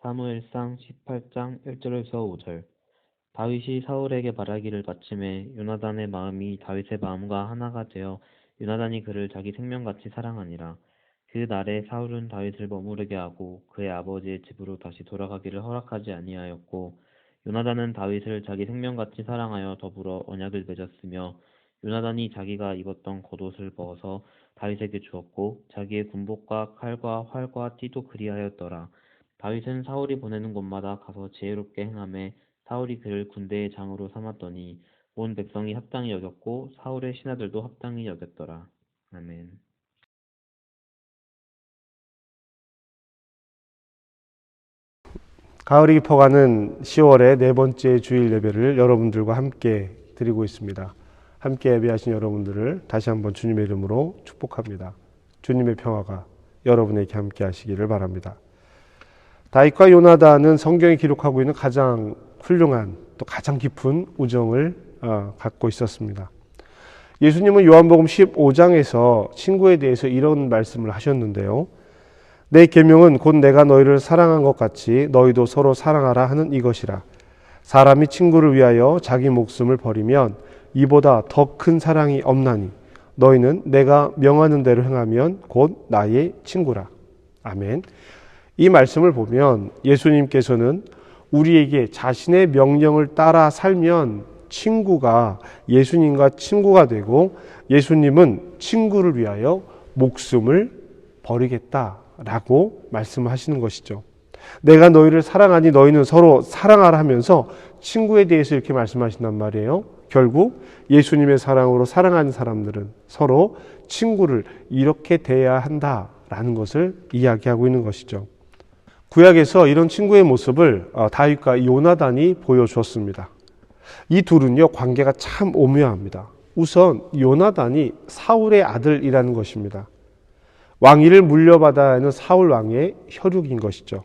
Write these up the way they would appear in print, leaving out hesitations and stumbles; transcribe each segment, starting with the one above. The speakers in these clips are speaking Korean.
사무엘상 18장 1절에서 5절. 다윗이 사울에게 말하기를 마침에 요나단의 마음이 다윗의 마음과 하나가 되어 요나단이 그를 자기 생명같이 사랑하니라. 그 날에 사울은 다윗을 머무르게 하고 그의 아버지의 집으로 다시 돌아가기를 허락하지 아니하였고, 요나단은 다윗을 자기 생명같이 사랑하여 더불어 언약을 맺었으며, 요나단이 자기가 입었던 겉옷을 벗어서 다윗에게 주었고 자기의 군복과 칼과 활과 띠도 그리하였더라. 다윗은 사울이 보내는 곳마다 가서 지혜롭게 행하매 사울이 그를 군대의 장으로 삼았더니 온 백성이 합당히 여겼고 사울의 신하들도 합당히 여겼더라. 아멘. 가을이 깊어가는 10월의 네 번째 주일 예배를 여러분들과 함께 드리고 있습니다. 함께 예배하신 여러분들을 다시 한번 주님의 이름으로 축복합니다. 주님의 평화가 여러분에게 함께 하시기를 바랍니다. 다윗과 요나단은 성경이 기록하고 있는 가장 훌륭한 또 가장 깊은 우정을 갖고 있었습니다. 예수님은 요한복음 15장에서 친구에 대해서 이런 말씀을 하셨는데요. 내 계명은 곧 내가 너희를 사랑한 것 같이 너희도 서로 사랑하라 하는 이것이라. 사람이 친구를 위하여 자기 목숨을 버리면 이보다 더 큰 사랑이 없나니 너희는 내가 명하는 대로 행하면 곧 나의 친구라. 아멘. 이 말씀을 보면 예수님께서는 우리에게 자신의 명령을 따라 살면 친구가 예수님과 친구가 되고, 예수님은 친구를 위하여 목숨을 버리겠다라고 말씀하시는 것이죠. 내가 너희를 사랑하니 너희는 서로 사랑하라 하면서 친구에 대해서 이렇게 말씀하신단 말이에요. 결국 예수님의 사랑으로 사랑하는 사람들은 서로 친구를 이렇게 대해야 한다라는 것을 이야기하고 있는 것이죠. 구약에서 이런 친구의 모습을 다윗과 요나단이 보여주었습니다. 이 둘은요, 관계가 참 오묘합니다. 우선 요나단이 사울의 아들이라는 것입니다. 왕위를 물려받아야 하는 사울 왕의 혈육인 것이죠.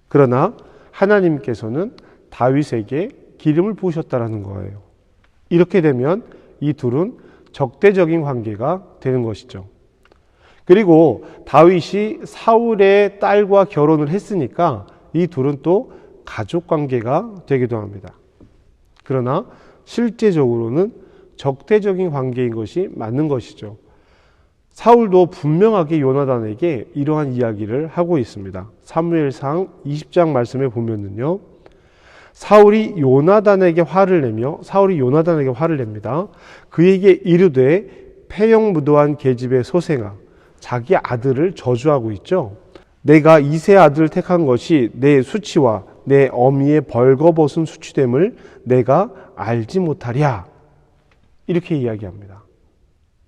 그러나 하나님께서는 다윗에게 기름을 부으셨다라는 거예요. 이렇게 되면 이 둘은 적대적인 관계가 되는 것이죠. 그리고 다윗이 사울의 딸과 결혼을 했으니까 이 둘은 또 가족 관계가 되기도 합니다. 그러나 실제적으로는 적대적인 관계인 것이 맞는 것이죠. 사울도 분명하게 요나단에게 이러한 이야기를 하고 있습니다. 사무엘상 20장 말씀에 보면은요, 사울이 요나단에게 화를 냅니다. 그에게 이르되 패형무도한 계집의 소생아, 자기 아들을 저주하고 있죠. 내가 이세 아들을 택한 것이 내 수치와 내 어미의 벌거벗은 수치됨을 내가 알지 못하랴. 이렇게 이야기합니다.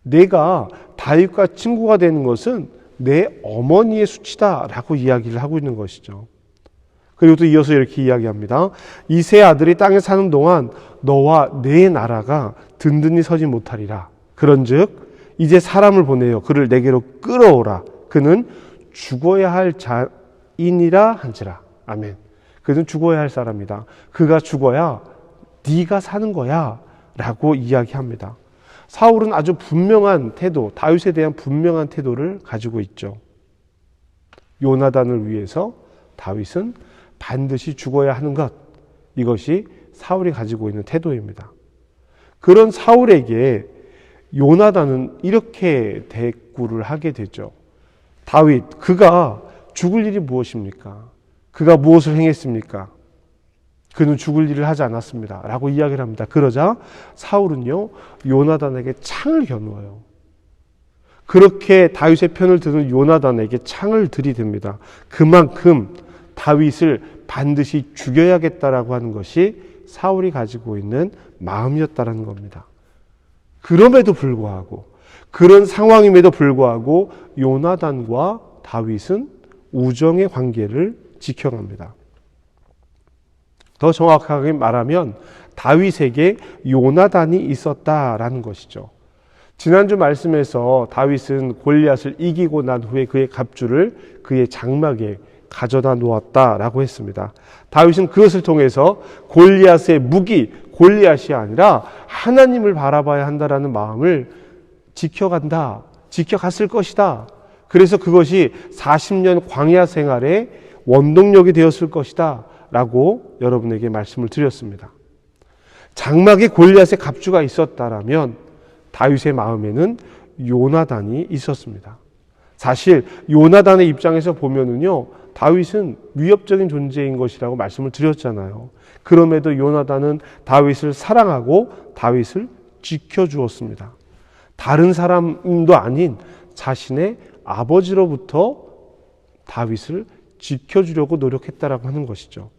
내가 다윗과 친구가 되는 것은 내 어머니의 수치다라고 이야기를 하고 있는 것이죠. 그리고 또 이어서 이렇게 이야기합니다. 이 세 아들이 땅에 사는 동안 너와 내 나라가 든든히 서지 못하리라. 그런즉 이제 사람을 보내어 그를 내게로 끌어오라. 그는 죽어야 할 자인이라 한지라. 아멘. 그는 죽어야 할 사람이다. 그가 죽어야 네가 사는 거야 라고 이야기합니다. 사울은 아주 분명한 태도, 다윗에 대한 분명한 태도를 가지고 있죠. 요나단을 위해서 다윗은 반드시 죽어야 하는 것, 이것이 사울이 가지고 있는 태도입니다. 그런 사울에게 요나단은 이렇게 대꾸를 하게 되죠. 다윗, 그가 죽을 일이 무엇입니까? 그가 무엇을 행했습니까? 그는 죽을 일을 하지 않았습니다 라고 이야기를 합니다. 그러자 사울은요, 요나단에게 창을 겨누어요. 그렇게 다윗의 편을 드는 요나단에게 창을 들이댑니다. 그만큼 다윗을 반드시 죽여야겠다라고 하는 것이 사울이 가지고 있는 마음이었다라는 겁니다. 그럼에도 불구하고, 그런 상황임에도 불구하고 요나단과 다윗은 우정의 관계를 지켜갑니다. 더 정확하게 말하면 다윗에게 요나단이 있었다라는 것이죠. 지난주 말씀에서 다윗은 골리앗을 이기고 난 후에 그의 갑주를 그의 장막에 가져다 놓았다라고 했습니다. 다윗은 그것을 통해서 골리앗의 무기, 골리앗이 아니라 하나님을 바라봐야 한다라는 마음을 지켜갔을 것이다. 그래서 그것이 40년 광야 생활의 원동력이 되었을 것이다 라고 여러분에게 말씀을 드렸습니다. 장막에 골리앗의 갑주가 있었다라면 다윗의 마음에는 요나단이 있었습니다. 사실 요나단의 입장에서 보면은요, 다윗은 위협적인 존재인 것이라고 말씀을 드렸잖아요. 그럼에도 요나단은 다윗을 사랑하고 다윗을 지켜주었습니다. 다른 사람도 아닌 자신의 아버지로부터 다윗을 지켜주려고 노력했다라고 하는 것이죠.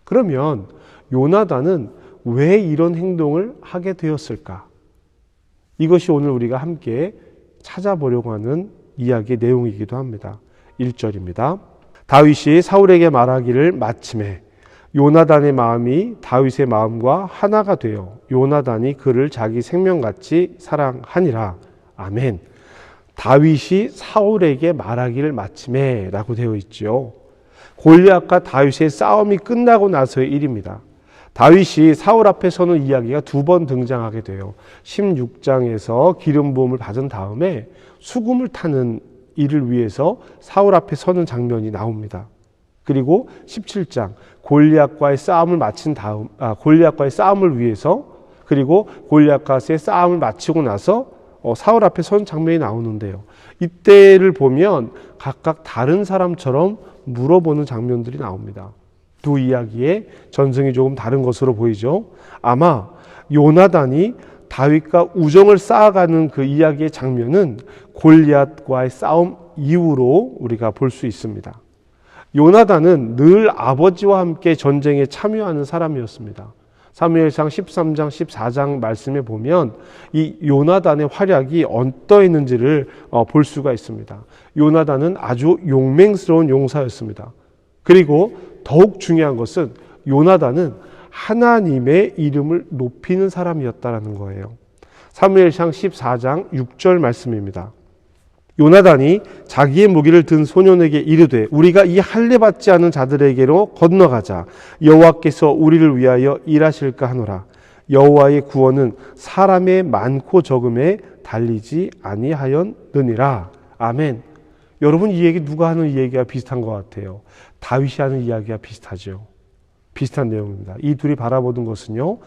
그러면 요나단은 왜 이런 행동을 하게 되었을까? 이것이 오늘 우리가 함께 찾아보려고 하는 이야기의 내용이기도 합니다. 1절입니다. 다윗이 사울에게 말하기를 마침에 요나단의 마음이 다윗의 마음과 하나가 되어 요나단이 그를 자기 생명같이 사랑하니라. 아멘. 다윗이 사울에게 말하기를 마침에 라고 되어 있죠. 골리앗과 다윗의 싸움이 끝나고 나서의 일입니다. 다윗이 사울 앞에 서는 이야기가 두 번 등장하게 돼요. 16장에서 기름 부음을 받은 다음에 수금을 타는 일을 위해서 사울 앞에 서는 장면이 나옵니다. 그리고 17장 골리앗과의 싸움을 마친 다음 골리앗과의 싸움을 위해서 그리고 골리앗과의 싸움을 마치고 나서 사울 앞에 선 장면이 나오는데요. 이때를 보면 각각 다른 사람처럼 물어보는 장면들이 나옵니다. 두 이야기의 전승이 조금 다른 것으로 보이죠. 아마 요나단이 다윗과 우정을 쌓아가는 그 이야기의 장면은 골리앗과의 싸움 이후로 우리가 볼 수 있습니다. 요나단은 늘 아버지와 함께 전쟁에 참여하는 사람이었습니다. 사무엘상 13장 14장 말씀에 보면 이 요나단의 활약이 어떠했는지를 볼 수가 있습니다. 요나단은 아주 용맹스러운 용사였습니다. 그리고 더욱 중요한 것은 요나단은 하나님의 이름을 높이는 사람이었다라는 거예요. 사무엘상 14장 6절 말씀입니다. 요나단이 자기의 무기를 든 소년에게 이르되 우리가 이 할례 받지 않은 자들에게로 건너가자. 여호와께서 우리를 위하여 일하실까 하노라. 여호와의 구원은 사람의 많고 적음에 달리지 아니하였느니라. 아멘. 여러분, 이 얘기 누가 하는 이야기가 비슷한 것 같아요. 다윗이 하는 이야기가 비슷하죠. 비슷한 내용입니다. 이 둘이 바라보는 것은요,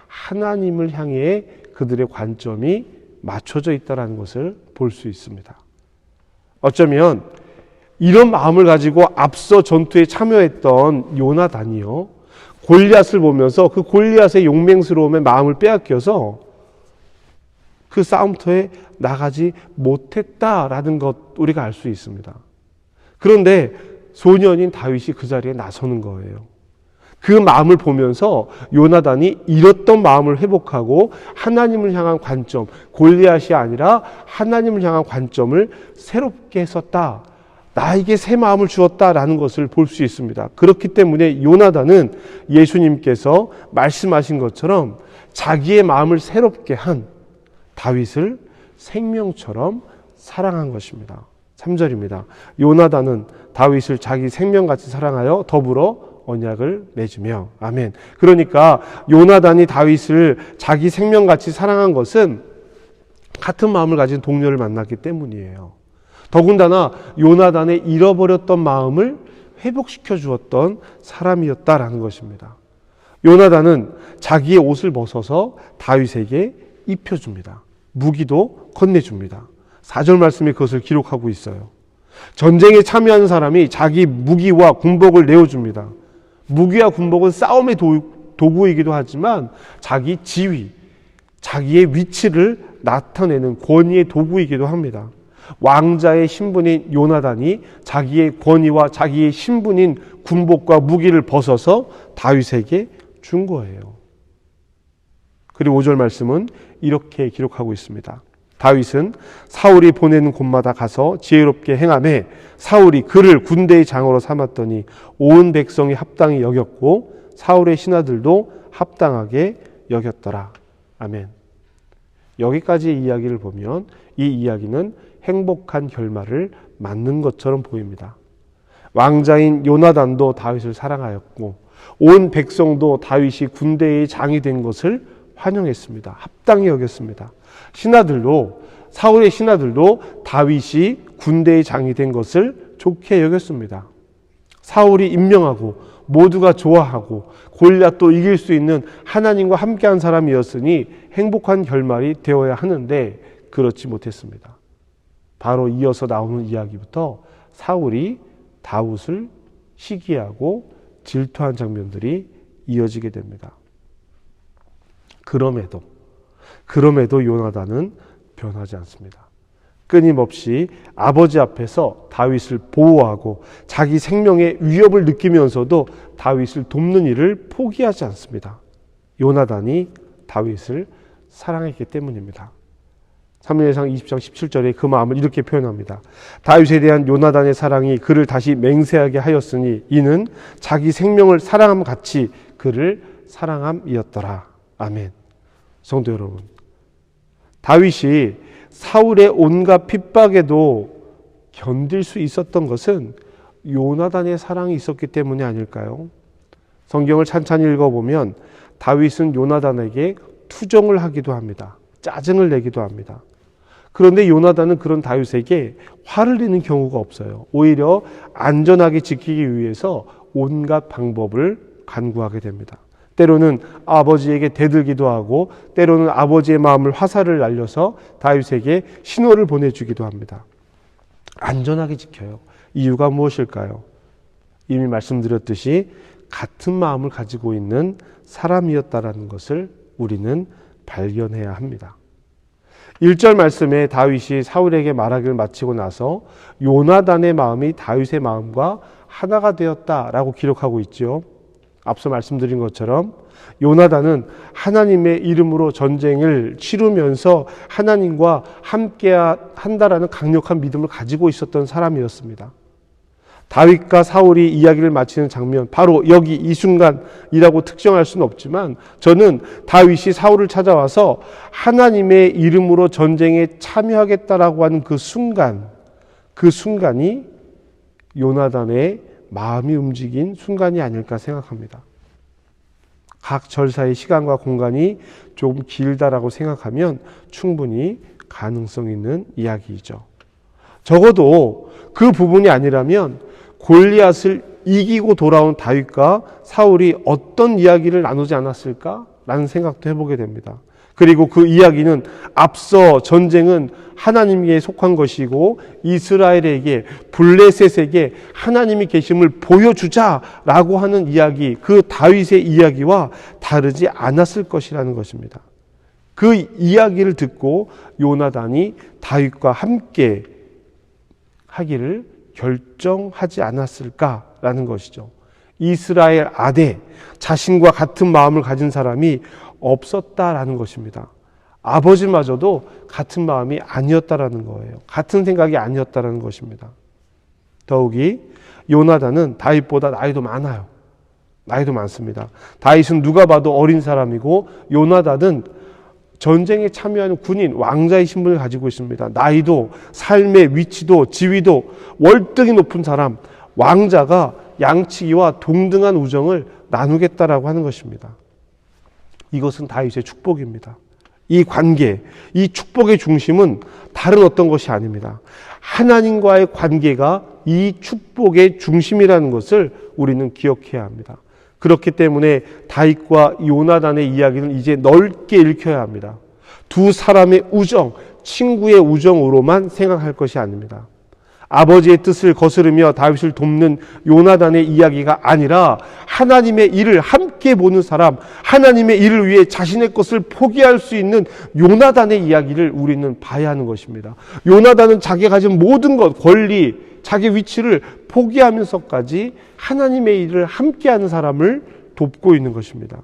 하나님을 향해 그들의 관점이 맞춰져 있다는 것을 볼 수 있습니다. 어쩌면 이런 마음을 가지고 앞서 전투에 참여했던 요나단이요, 골리앗을 보면서 그 골리앗의 용맹스러움에 마음을 빼앗겨서 그 싸움터에 나가지 못했다라는 것 우리가 알 수 있습니다. 그런데 소년인 다윗이 그 자리에 나서는 거예요. 그 마음을 보면서 요나단이 잃었던 마음을 회복하고 하나님을 향한 관점, 골리앗이 아니라 하나님을 향한 관점을 새롭게 썼다. 나에게 새 마음을 주었다라는 것을 볼 수 있습니다. 그렇기 때문에 요나단은 예수님께서 말씀하신 것처럼 자기의 마음을 새롭게 한 다윗을 생명처럼 사랑한 것입니다. 3절입니다. 요나단은 다윗을 자기 생명같이 사랑하여 더불어 언약을 맺으며. 아멘. 그러니까 요나단이 다윗을 자기 생명같이 사랑한 것은 같은 마음을 가진 동료를 만났기 때문이에요. 더군다나 요나단의 잃어버렸던 마음을 회복시켜 주었던 사람이었다라는 것입니다. 요나단은 자기의 옷을 벗어서 다윗에게 입혀줍니다. 무기도 건네줍니다. 4절 말씀에 그것을 기록하고 있어요. 전쟁에 참여하는 사람이 자기 무기와 군복을 내어줍니다. 무기와 군복은 싸움의 도구이기도 하지만 자기 지위, 자기의 위치를 나타내는 권위의 도구이기도 합니다. 왕자의 신분인 요나단이 자기의 권위와 자기의 신분인 군복과 무기를 벗어서 다윗에게 준 거예요. 그리고 5절 말씀은 이렇게 기록하고 있습니다. 다윗은 사울이 보내는 곳마다 가서 지혜롭게 행하매 사울이 그를 군대의 장으로 삼았더니 온 백성이 합당히 여겼고 사울의 신하들도 합당하게 여겼더라. 아멘. 여기까지의 이야기를 보면 이 이야기는 행복한 결말을 맞는 것처럼 보입니다. 왕자인 요나단도 다윗을 사랑하였고 온 백성도 다윗이 군대의 장이 된 것을 환영했습니다. 합당히 여겼습니다. 신하들도, 사울의 신하들도 다윗이 군대의 장이 된 것을 좋게 여겼습니다. 사울이 임명하고 모두가 좋아하고 골리앗도 이길 수 있는 하나님과 함께한 사람이었으니 행복한 결말이 되어야 하는데 그렇지 못했습니다. 바로 이어서 나오는 이야기부터 사울이 다윗을 시기하고 질투한 장면들이 이어지게 됩니다. 그럼에도 요나단은 변하지 않습니다. 끊임없이 아버지 앞에서 다윗을 보호하고 자기 생명의 위협을 느끼면서도 다윗을 돕는 일을 포기하지 않습니다. 요나단이 다윗을 사랑했기 때문입니다. 사무엘상 20장 17절에 그 마음을 이렇게 표현합니다. 다윗에 대한 요나단의 사랑이 그를 다시 맹세하게 하였으니 이는 자기 생명을 사랑함 같이 그를 사랑함이었더라. 아멘. 성도 여러분, 다윗이 사울의 온갖 핍박에도 견딜 수 있었던 것은 요나단의 사랑이 있었기 때문이 아닐까요? 성경을 찬찬히 읽어보면 다윗은 요나단에게 투정을 하기도 합니다. 짜증을 내기도 합니다. 그런데 요나단은 그런 다윗에게 화를 내는 경우가 없어요. 오히려 안전하게 지키기 위해서 온갖 방법을 간구하게 됩니다. 때로는 아버지에게 대들기도 하고 때로는 아버지의 마음을 화살을 날려서 다윗에게 신호를 보내주기도 합니다. 안전하게 지켜요. 이유가 무엇일까요? 이미 말씀드렸듯이 같은 마음을 가지고 있는 사람이었다라는 것을 우리는 발견해야 합니다. 1절 말씀에 다윗이 사울에게 말하기를 마치고 나서 요나단의 마음이 다윗의 마음과 하나가 되었다라고 기록하고 있죠. 앞서 말씀드린 것처럼 요나단은 하나님의 이름으로 전쟁을 치르면서 하나님과 함께 한다라는 강력한 믿음을 가지고 있었던 사람이었습니다. 다윗과 사울이 이야기를 마치는 장면, 바로 여기 이 순간이라고 특정할 수는 없지만 저는 다윗이 사울을 찾아와서 하나님의 이름으로 전쟁에 참여하겠다라고 하는 그 순간이 요나단의 마음이 움직인 순간이 아닐까 생각합니다. 각 절사의 시간과 공간이 조금 길다라고 생각하면 충분히 가능성 있는 이야기이죠. 적어도 그 부분이 아니라면 골리앗을 이기고 돌아온 다윗과 사울이 어떤 이야기를 나누지 않았을까라는 생각도 해보게 됩니다. 그리고 그 이야기는 앞서 전쟁은 하나님께 속한 것이고 이스라엘에게 블레셋에게 하나님이 계심을 보여주자라고 하는 이야기, 그 다윗의 이야기와 다르지 않았을 것이라는 것입니다. 그 이야기를 듣고 요나단이 다윗과 함께 하기를 결정하지 않았을까라는 것이죠. 이스라엘 안에 자신과 같은 마음을 가진 사람이 없었다라는 것입니다. 아버지마저도 같은 마음이 아니었다라는 거예요. 같은 생각이 아니었다라는 것입니다. 더욱이 요나단은 다윗보다 나이도 많아요. 나이도 많습니다. 다윗은 누가 봐도 어린 사람이고 요나단은 전쟁에 참여하는 군인, 왕자의 신분을 가지고 있습니다. 나이도, 삶의 위치도, 지위도 월등히 높은 사람, 왕자가 양치기와 동등한 우정을 나누겠다라고 하는 것입니다. 이것은 다윗의 축복입니다. 이 관계, 이 축복의 중심은 다른 어떤 것이 아닙니다. 하나님과의 관계가 이 축복의 중심이라는 것을 우리는 기억해야 합니다. 그렇기 때문에 다윗과 요나단의 이야기는 이제 넓게 읽혀야 합니다. 두 사람의 우정, 친구의 우정으로만 생각할 것이 아닙니다. 아버지의 뜻을 거스르며 다윗을 돕는 요나단의 이야기가 아니라 하나님의 일을 함께 보는 사람, 하나님의 일을 위해 자신의 것을 포기할 수 있는 요나단의 이야기를 우리는 봐야 하는 것입니다. 요나단은 자기가 가진 모든 것, 권리, 자기 위치를 포기하면서까지 하나님의 일을 함께하는 사람을 돕고 있는 것입니다.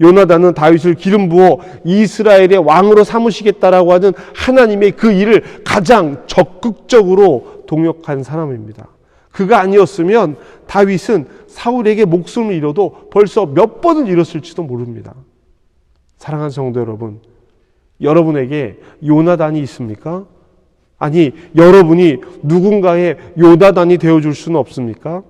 요나단은 다윗을 기름 부어 이스라엘의 왕으로 삼으시겠다라고 하는 하나님의 그 일을 가장 적극적으로 동역한 사람입니다. 그가 아니었으면 다윗은 사울에게 목숨을 잃어도 벌써 몇 번을 잃었을지도 모릅니다. 사랑하는 성도 여러분, 여러분에게 요나단이 있습니까? 아니, 여러분이 누군가의 요나단이 되어줄 수는 없습니까?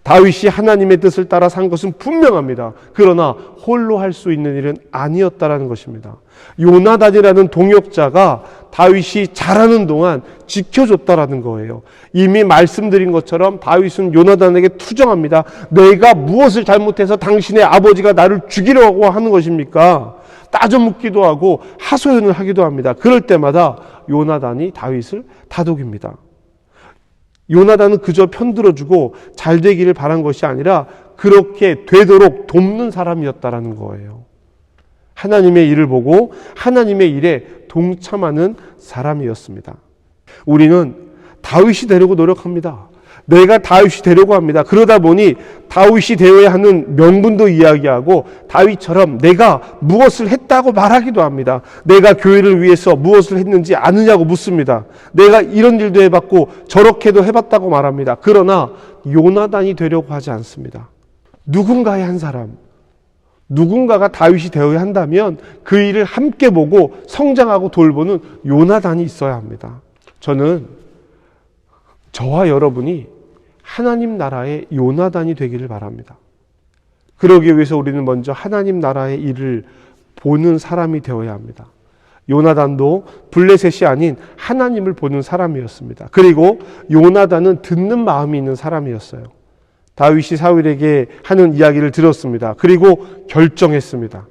다윗이 하나님의 뜻을 따라 산 것은 분명합니다. 그러나 홀로 할 수 있는 일은 아니었다라는 것입니다. 요나단이라는 동역자가 다윗이 잘하는 동안 지켜줬다라는 거예요. 이미 말씀드린 것처럼 다윗은 요나단에게 투정합니다. 내가 무엇을 잘못해서 당신의 아버지가 나를 죽이려고 하는 것입니까? 따져 묻기도 하고 하소연을 하기도 합니다. 그럴 때마다 요나단이 다윗을 다독입니다. 요나단은 그저 편들어주고 잘 되기를 바란 것이 아니라 그렇게 되도록 돕는 사람이었다라는 거예요. 하나님의 일을 보고 하나님의 일에 동참하는 사람이었습니다. 우리는 다윗이 되려고 노력합니다. 내가 다윗이 되려고 합니다. 그러다 보니 다윗이 되어야 하는 명분도 이야기하고 다윗처럼 내가 무엇을 했다고 말하기도 합니다. 내가 교회를 위해서 무엇을 했는지 아느냐고 묻습니다. 내가 이런 일도 해봤고 저렇게도 해봤다고 말합니다. 그러나 요나단이 되려고 하지 않습니다. 누군가의 한 사람, 누군가가 다윗이 되어야 한다면 그 일을 함께 보고 성장하고 돌보는 요나단이 있어야 합니다. 저는 저와 여러분이 하나님 나라의 요나단이 되기를 바랍니다. 그러기 위해서 우리는 먼저 하나님 나라의 일을 보는 사람이 되어야 합니다. 요나단도 블레셋이 아닌 하나님을 보는 사람이었습니다. 그리고 요나단은 듣는 마음이 있는 사람이었어요. 다윗이 사울에게 하는 이야기를 들었습니다. 그리고 결정했습니다.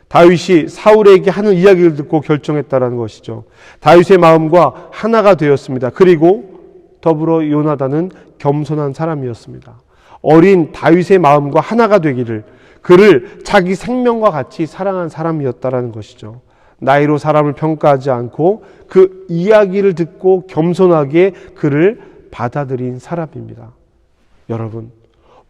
다윗이 사울에게 하는 이야기를 듣고 결정했다는 것이죠. 다윗의 마음과 하나가 되었습니다. 그리고 더불어 요나단은 겸손한 사람이었습니다. 어린 다윗의 마음과 하나가 되기를, 그를 자기 생명과 같이 사랑한 사람이었다라는 것이죠. 나이로 사람을 평가하지 않고 그 이야기를 듣고 겸손하게 그를 받아들인 사람입니다. 여러분,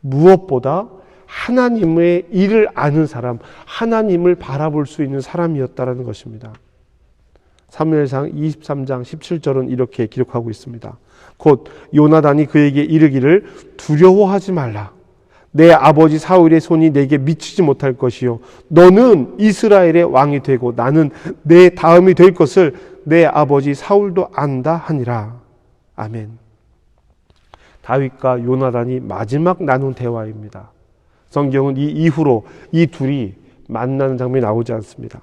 무엇보다 하나님의 일을 아는 사람, 하나님을 바라볼 수 있는 사람이었다라는 것입니다. 사무엘상 23장 17절은 이렇게 기록하고 있습니다. 곧 요나단이 그에게 이르기를 두려워하지 말라. 내 아버지 사울의 손이 내게 미치지 못할 것이요 너는 이스라엘의 왕이 되고 나는 내 다음이 될 것을 내 아버지 사울도 안다 하니라. 아멘. 다윗과 요나단이 마지막 나눈 대화입니다. 성경은 이 이후로 이 둘이 만나는 장면이 나오지 않습니다.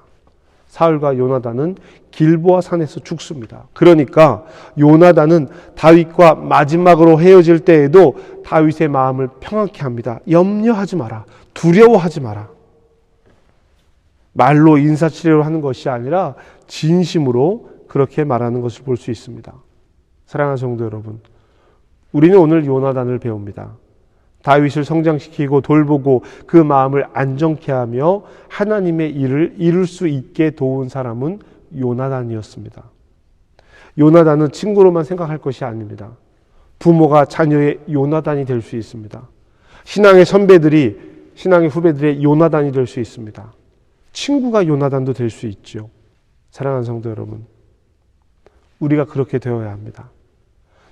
사울과 요나단은 길보아 산에서 죽습니다. 그러니까 요나단은 다윗과 마지막으로 헤어질 때에도 다윗의 마음을 평안케 합니다. 염려하지 마라. 두려워하지 마라. 말로 인사치레로 하는 것이 아니라 진심으로 그렇게 말하는 것을 볼 수 있습니다. 사랑하는 성도 여러분, 우리는 오늘 요나단을 배웁니다. 다윗을 성장시키고 돌보고 그 마음을 안정케 하며 하나님의 일을 이룰 수 있게 도운 사람은 요나단이었습니다. 요나단은 친구로만 생각할 것이 아닙니다. 부모가 자녀의 요나단이 될 수 있습니다. 신앙의 선배들이 신앙의 후배들의 요나단이 될 수 있습니다. 친구가 요나단도 될 수 있죠. 사랑하는 성도 여러분, 우리가 그렇게 되어야 합니다.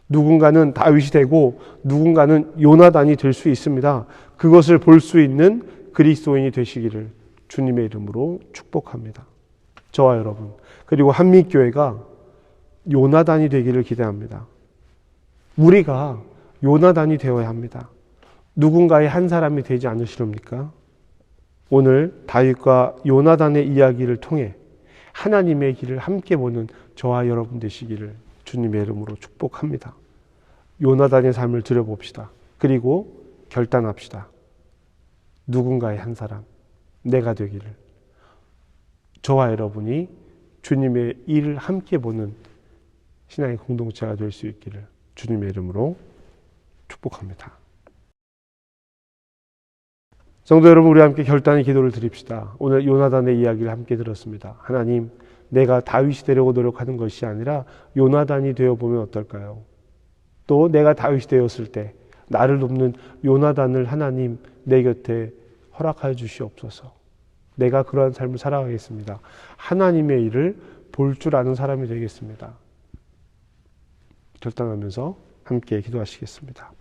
누군가는 다윗이 되고 누군가는 요나단이 될 수 있습니다. 그것을 볼 수 있는 그리스도인이 되시기를 주님의 이름으로 축복합니다. 저와 여러분, 그리고 한미교회가 요나단이 되기를 기대합니다. 우리가 요나단이 되어야 합니다. 누군가의 한 사람이 되지 않으시렵니까? 오늘 다윗과 요나단의 이야기를 통해 하나님의 길을 함께 보는 저와 여러분 되시기를 주님의 이름으로 축복합니다. 요나단의 삶을 들여봅시다. 그리고 결단합시다. 누군가의 한 사람, 내가 되기를. 저와 여러분이 주님의 일을 함께 보는 신앙의 공동체가 될 수 있기를 주님의 이름으로 축복합니다. 성도 여러분, 우리 함께 결단의 기도를 드립시다. 오늘 요나단의 이야기를 함께 들었습니다. 하나님, 내가 다윗이 되려고 노력하는 것이 아니라 요나단이 되어보면 어떨까요? 또 내가 다윗이 되었을 때 나를 돕는 요나단을 하나님 내 곁에 허락하여 주시옵소서. 내가 그러한 삶을 살아가겠습니다. 하나님의 일을 볼 줄 아는 사람이 되겠습니다. 결단하면서 함께 기도하시겠습니다.